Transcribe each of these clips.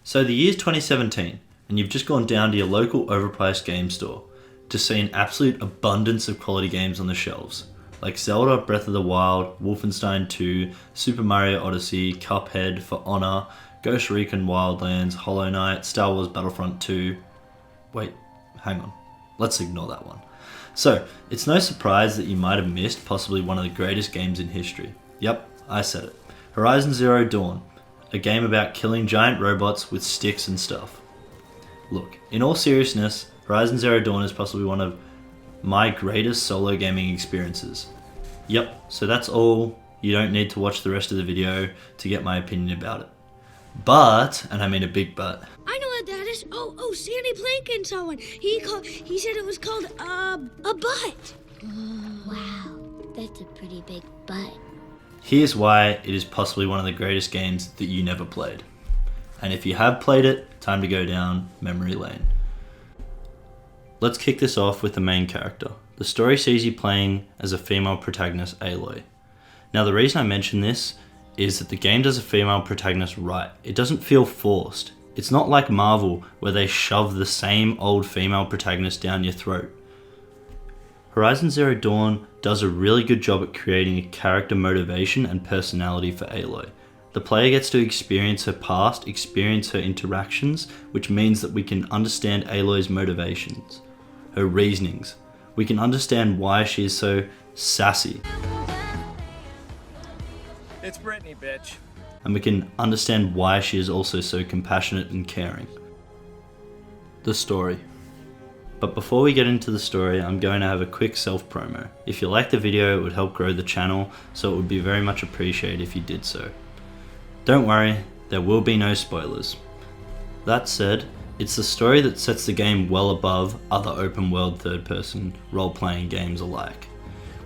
So the year's 2017, and you've just gone down to your local overpriced game store to see an absolute abundance of quality games on the shelves, like Zelda, Breath of the Wild, Wolfenstein 2, Super Mario Odyssey, Cuphead, For Honor, Ghost Recon Wildlands, Hollow Knight, Star Wars Battlefront 2. Wait, hang on. Let's ignore that one. So, it's no surprise that you might have missed possibly one of the greatest games in history. Yep, I said it. Horizon Zero Dawn, a game about killing giant robots with sticks and stuff. Look, in all seriousness, Horizon Zero Dawn is possibly one of my greatest solo gaming experiences. Yep, so that's all. You don't need to watch the rest of the video to get my opinion about it. But, and I mean a big but. I know what that is. Oh, Sandy Plankin saw one. He said it was called a butt. Wow, that's a pretty big butt. Here's why it is possibly one of the greatest games that you never played. And if you have played it, time to go down memory lane. Let's kick this off with the main character. The story sees you playing as a female protagonist, Aloy. Now the reason I mention this is that the game does a female protagonist right. It doesn't feel forced. It's not like Marvel where they shove the same old female protagonist down your throat. Horizon Zero Dawn does a really good job at creating a character motivation and personality for Aloy. The player gets to experience her past, experience her interactions, which means that we can understand Aloy's motivations, her reasonings. We can understand why she is so sassy. It's Brittany, bitch. And we can understand why she is also so compassionate and caring. The story. But before we get into the story, I'm going to have a quick self-promo. If you like the video, it would help grow the channel, so it would be very much appreciated if you did so. Don't worry, there will be no spoilers. That said, it's the story that sets the game well above other open world third-person role-playing games alike,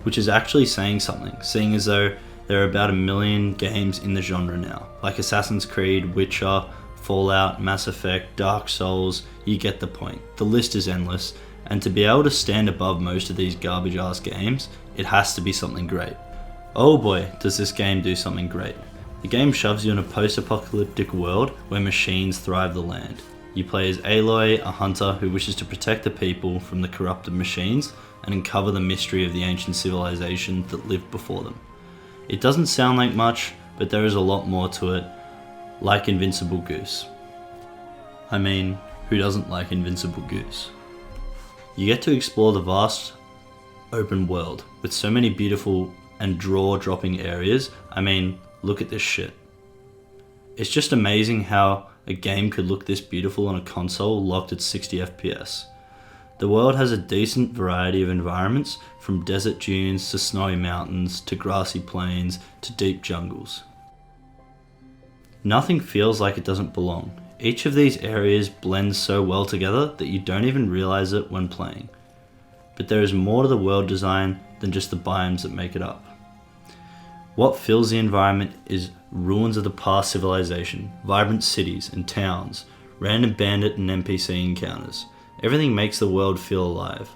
which is actually saying something, seeing as though there are about 1 million games in the genre now, like Assassin's Creed, Witcher, Fallout, Mass Effect, Dark Souls. You get the point. The list is endless, and to be able to stand above most of these garbage ass games, it has to be something great. Oh boy, does this game do something great. The game shoves you in a post-apocalyptic world where machines thrive the land. You play as Aloy, a hunter who wishes to protect the people from the corrupted machines and uncover the mystery of the ancient civilization that lived before them. It doesn't sound like much, but there is a lot more to it, like Invincible Goose. I mean, who doesn't like Invincible Goose? You get to explore the vast open world with so many beautiful and jaw-dropping areas. I mean, look at this shit. It's just amazing how a game could look this beautiful on a console locked at 60 FPS. The world has a decent variety of environments, from desert dunes to snowy mountains to grassy plains to deep jungles. Nothing feels like it doesn't belong. Each of these areas blends so well together that you don't even realize it when playing. But there is more to the world design than just the biomes that make it up. What fills the environment is ruins of the past civilization, vibrant cities and towns, random bandit and NPC encounters. Everything makes the world feel alive.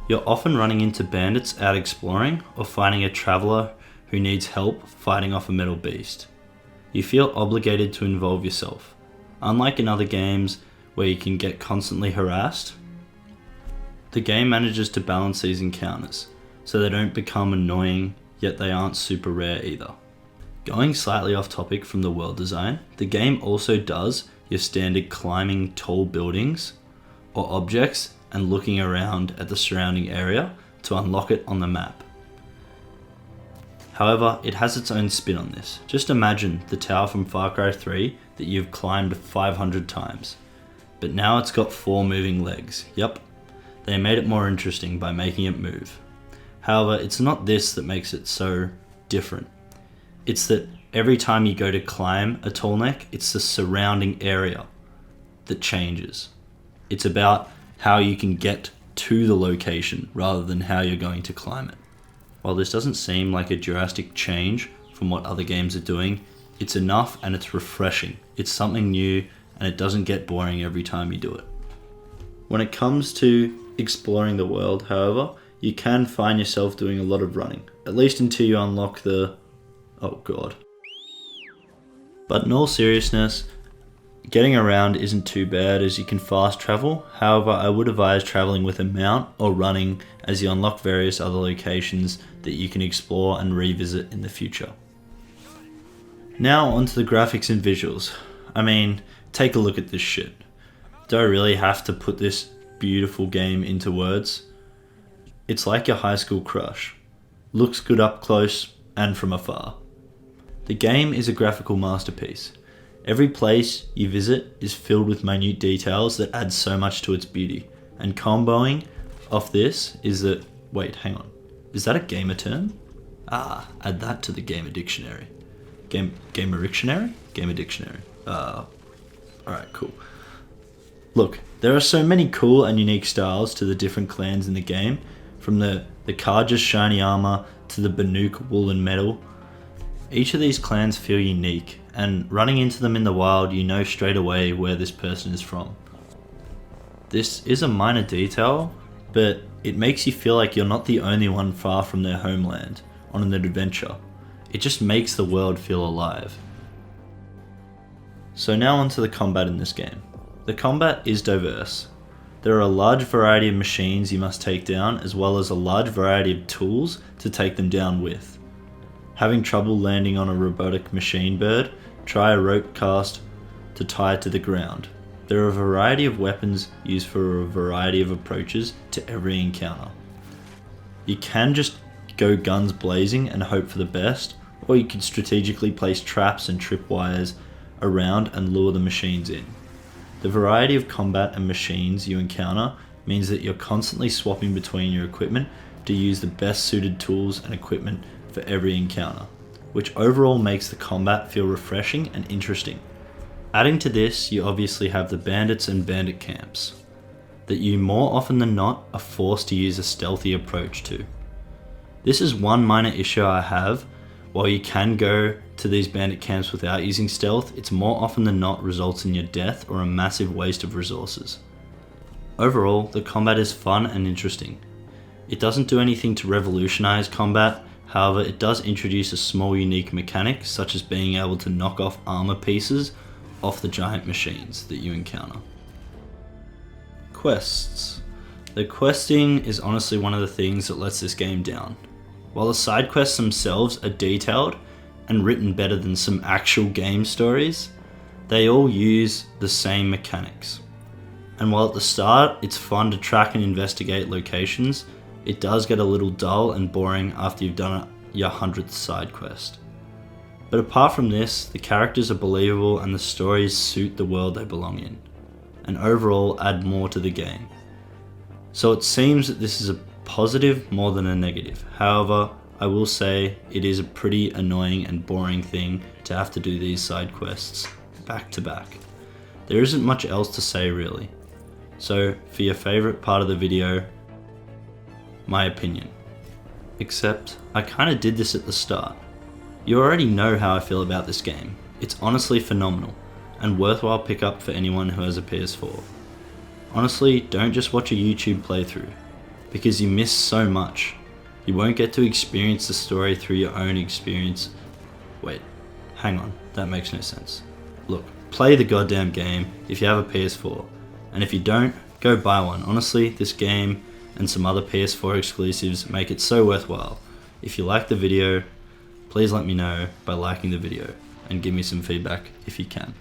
You're often running into bandits out exploring or finding a traveler who needs help fighting off a metal beast. You feel obligated to involve yourself. Unlike in other games where you can get constantly harassed, the game manages to balance these encounters so they don't become annoying, yet they aren't super rare either. Going slightly off topic from the world design, the game also does your standard climbing tall buildings or objects and looking around at the surrounding area to unlock it on the map. However, it has its own spin on this. Just imagine the tower from Far Cry 3 that you've climbed 500 times, but now it's got 4 moving legs. Yep, they made it more interesting by making it move. However, it's not this that makes it so different. It's that every time you go to climb a tall neck, it's the surrounding area that changes. It's about how you can get to the location rather than how you're going to climb it. While this doesn't seem like a drastic change from what other games are doing, it's enough and it's refreshing. It's something new and it doesn't get boring every time you do it. When it comes to exploring the world, however, you can find yourself doing a lot of running, at least until you unlock the... oh god. But in all seriousness, getting around isn't too bad as you can fast travel. However, I would advise traveling with a mount or running as you unlock various other locations that you can explore and revisit in the future. Now onto the graphics and visuals. I mean, take a look at this shit. Do I really have to put this beautiful game into words? It's like your high school crush. Looks good up close and from afar. The game is a graphical masterpiece. Every place you visit is filled with minute details that add so much to its beauty. And comboing off this is that... Wait, hang on. Is that a gamer term? Add that to the gamer dictionary. Gamer dictionary? Gamer dictionary. Alright, cool. Look, there are so many cool and unique styles to the different clans in the game, from the Karja's shiny armor to the Banuk woolen metal. Each of these clans feel unique, and running into them in the wild, you know straight away where this person is from. This is a minor detail, but it makes you feel like you're not the only one far from their homeland on an adventure. It just makes the world feel alive. So now onto the combat in this game. The combat is diverse. There are a large variety of machines you must take down, as well as a large variety of tools to take them down with. Having trouble landing on a robotic machine bird, try a rope cast to tie it to the ground. There are a variety of weapons used for a variety of approaches to every encounter. You can just go guns blazing and hope for the best, or you can strategically place traps and tripwires around and lure the machines in. The variety of combat and machines you encounter means that you're constantly swapping between your equipment to use the best suited tools and equipment for every encounter, which overall makes the combat feel refreshing and interesting. Adding to this, you obviously have the bandits and bandit camps, that you more often than not are forced to use a stealthy approach to. This is one minor issue I have. While you can go to these bandit camps without using stealth, it's more often than not results in your death or a massive waste of resources. Overall, the combat is fun and interesting. It doesn't do anything to revolutionize combat, however it does introduce a small unique mechanic such as being able to knock off armor pieces off the giant machines that you encounter. Quests. The questing is honestly one of the things that lets this game down. While the side quests themselves are detailed and written better than some actual game stories, they all use the same mechanics. And while at the start it's fun to track and investigate locations, it does get a little dull and boring after you've done your 100th side quest. But apart from this, the characters are believable and the stories suit the world they belong in, and overall add more to the game. So it seems that this is a positive more than a negative. However, I will say it is a pretty annoying and boring thing to have to do these side quests back to back. There isn't much else to say really. So for your favourite part of the video, my opinion. Except, I kinda did this at the start. You already know how I feel about this game. It's honestly phenomenal, and worthwhile pick up for anyone who has a PS4. Honestly, don't just watch a YouTube playthrough, because you miss so much. You won't get to experience the story through your own experience. Wait, hang on, that makes no sense. Look, play the goddamn game if you have a PS4, and if you don't, go buy one. Honestly, this game and some other PS4 exclusives make it so worthwhile. If you like the video, please let me know by liking the video and give me some feedback if you can.